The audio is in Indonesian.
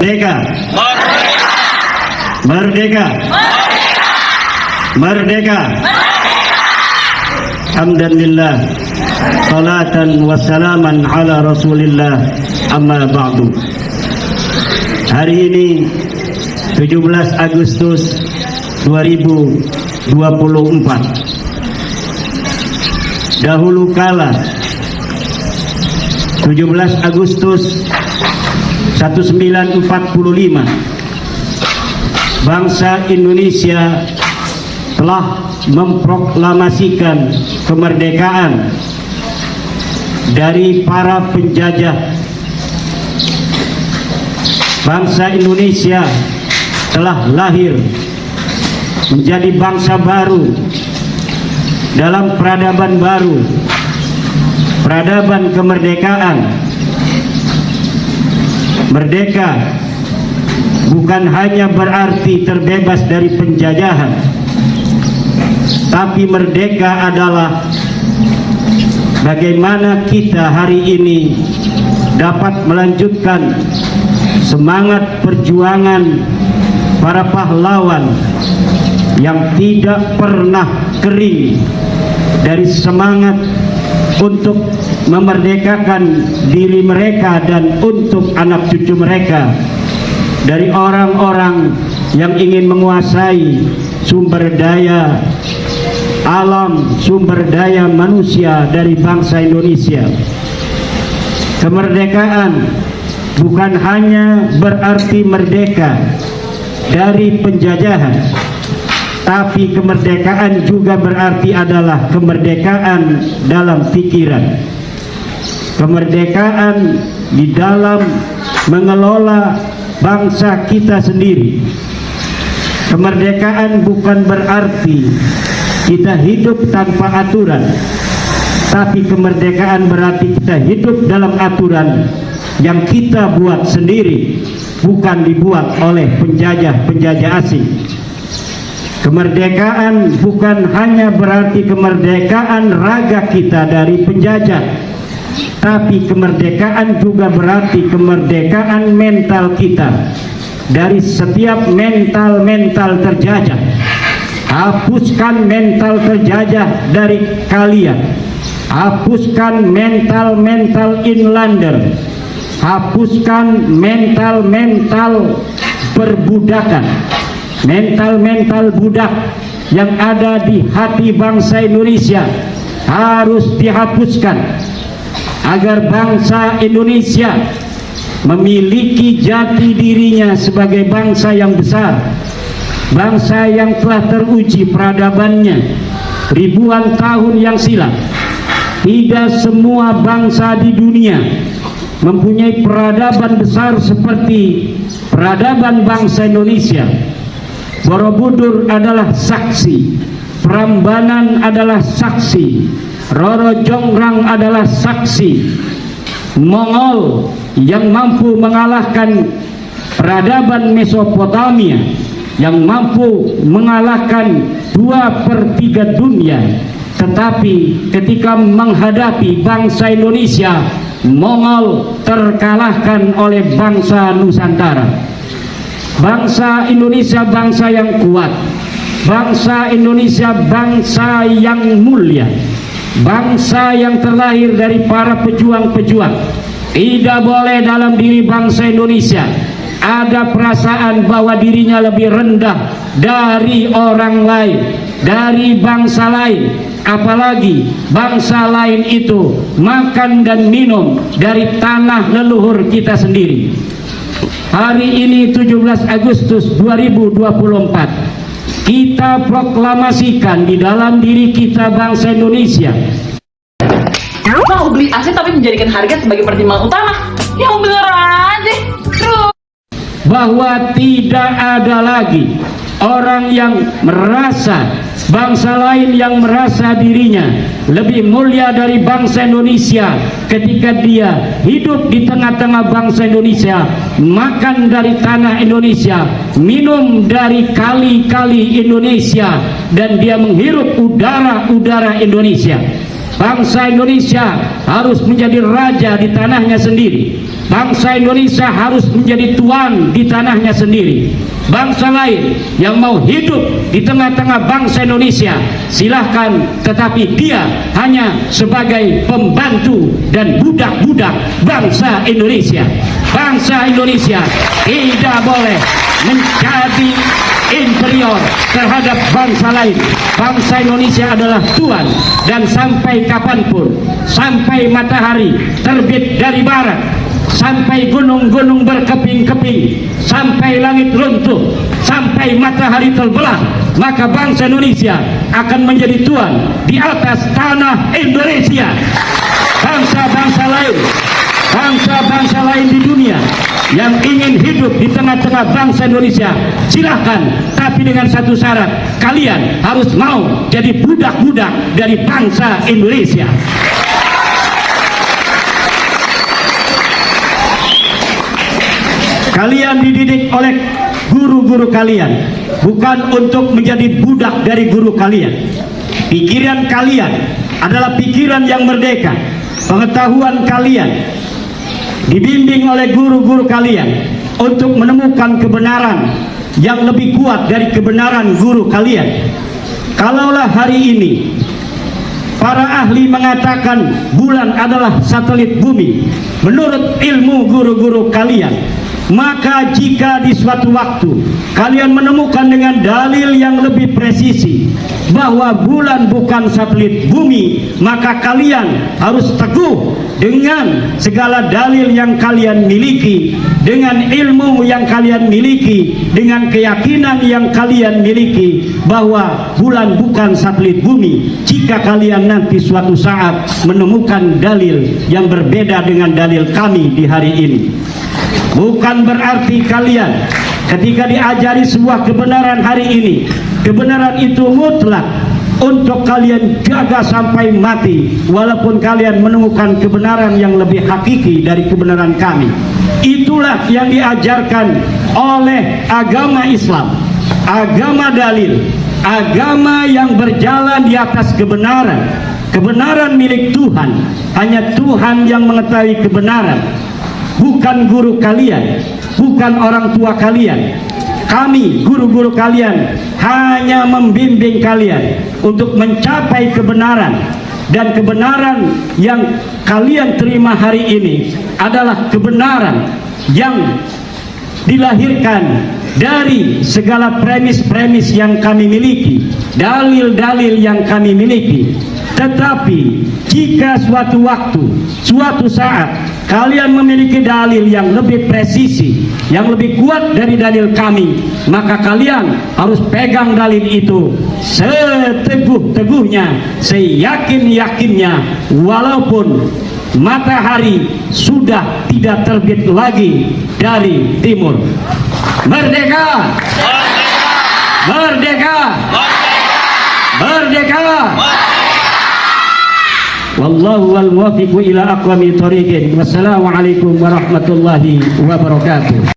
Merdeka. Merdeka. Merdeka. Alhamdulillah. Salatan wa salaman ala Rasulillah. Amma ba'du. Hari ini 17 Agustus 2024. Dahulu kala 17 Agustus 1945 bangsa Indonesia telah memproklamasikan kemerdekaan dari para penjajah. Bangsa Indonesia telah lahir menjadi bangsa baru dalam peradaban baru, peradaban kemerdekaan. Merdeka bukan hanya berarti terbebas dari penjajahan, tapi merdeka adalah bagaimana kita hari ini dapat melanjutkan semangat perjuangan para pahlawan yang tidak pernah kering dari semangat untuk memerdekakan diri mereka dan untuk anak cucu mereka dari orang-orang yang ingin menguasai sumber daya alam, sumber daya manusia dari bangsa Indonesia. Kemerdekaan bukan hanya berarti merdeka dari penjajahan, tapi kemerdekaan juga berarti adalah kemerdekaan dalam pikiran, kemerdekaan di dalam mengelola bangsa kita sendiri. Kemerdekaan bukan berarti kita hidup tanpa aturan, tapi kemerdekaan berarti kita hidup dalam aturan yang kita buat sendiri, bukan dibuat oleh penjajah-penjajah asing. Kemerdekaan bukan hanya berarti kemerdekaan raga kita dari penjajah, tapi kemerdekaan juga berarti kemerdekaan mental kita dari setiap mental-mental terjajah. Hapuskan mental terjajah dari kalian, hapuskan mental-mental inlander, hapuskan mental-mental perbudakan, mental-mental budak yang ada di hati bangsa Indonesia harus dihapuskan agar bangsa Indonesia memiliki jati dirinya sebagai bangsa yang besar, bangsa yang telah teruji peradabannya ribuan tahun yang silam. Tidak semua bangsa di dunia mempunyai peradaban besar seperti peradaban bangsa Indonesia. Borobudur adalah saksi, Prambanan adalah saksi, Roro Jonggrang adalah saksi. Mongol yang mampu mengalahkan peradaban Mesopotamia, yang mampu mengalahkan 2/3 dunia, tetapi ketika menghadapi bangsa Indonesia, Mongol terkalahkan oleh bangsa Nusantara. Bangsa Indonesia bangsa yang kuat, bangsa Indonesia bangsa yang mulia, bangsa yang terlahir dari para pejuang-pejuang. Tidak boleh dalam diri bangsa Indonesia ada perasaan bahwa dirinya lebih rendah dari orang lain, dari bangsa lain. Apalagi bangsa lain itu makan dan minum dari tanah leluhur kita sendiri. Hari ini 17 Agustus 2024 kita proklamasikan di dalam diri kita bangsa Indonesia. Mau beli aset tapi menjadikan harga sebagai pertimbangan utama. Yang bener aja. Bahwa tidak ada lagi orang yang merasa, bangsa lain yang merasa dirinya lebih mulia dari bangsa Indonesia ketika dia hidup di tengah-tengah bangsa Indonesia, makan dari tanah Indonesia, minum dari kali-kali Indonesia, dan dia menghirup udara-udara Indonesia. Bangsa Indonesia harus menjadi raja di tanahnya sendiri. bangsa Indonesia harus menjadi tuan di tanahnya sendiri. Bangsa lain yang mau hidup di tengah-tengah bangsa Indonesia, silahkan, tetapi dia hanya sebagai pembantu dan budak-budak bangsa Indonesia. Bangsa Indonesia tidak boleh menjadi inferior terhadap bangsa lain. Bangsa Indonesia adalah tuan, dan sampai kapanpun, sampai matahari terbit dari barat, sampai gunung-gunung berkeping-keping, sampai langit runtuh, sampai matahari terbelah, maka bangsa Indonesia akan menjadi tuan di atas tanah Indonesia. Bangsa-bangsa lain di dunia yang ingin hidup di tengah-tengah bangsa Indonesia, silahkan, tapi dengan satu syarat: kalian harus mau jadi budak-budak dari bangsa Indonesia. Kalian dididik oleh guru-guru kalian, bukan untuk menjadi budak dari guru kalian. Pikiran kalian adalah pikiran yang merdeka. Pengetahuan kalian dibimbing oleh guru-guru kalian untuk menemukan kebenaran yang lebih kuat dari kebenaran guru kalian. Kalaulah hari ini para ahli mengatakan bulan adalah satelit bumi, menurut ilmu guru-guru kalian, maka jika di suatu waktu kalian menemukan dengan dalil yang lebih presisi bahwa bulan bukan satelit bumi, maka kalian harus teguh dengan segala dalil yang kalian miliki, dengan ilmu yang kalian miliki, dengan keyakinan yang kalian miliki bahwa bulan bukan satelit bumi. Jika kalian nanti suatu saat menemukan dalil yang berbeda dengan dalil kami di hari ini, bukan berarti kalian ketika diajari sebuah kebenaran hari ini, kebenaran itu mutlak untuk kalian jaga sampai mati, walaupun kalian menemukan kebenaran yang lebih hakiki dari kebenaran kami. Itulah yang diajarkan oleh agama Islam, agama dalil, agama yang berjalan di atas kebenaran. Kebenaran milik Tuhan, hanya Tuhan yang mengetahui kebenaran, bukan guru kalian, bukan orang tua kalian. Kami, guru-guru kalian, hanya membimbing kalian untuk mencapai kebenaran. Dan kebenaran yang kalian terima hari ini adalah kebenaran yang dilahirkan dari segala premis-premis yang kami miliki, dalil-dalil yang kami miliki. Tetapi jika suatu waktu, suatu saat kalian memiliki dalil yang lebih presisi, yang lebih kuat dari dalil kami, maka kalian harus pegang dalil itu seteguh-teguhnya, seyakin-yakinnya, walaupun matahari sudah tidak terbit lagi dari timur. Merdeka! Merdeka! Merdeka! Wallahu wal muwaffiq ila aqwamit thoriqin. Wassalamualaikum warahmatullahi wabarakatuh.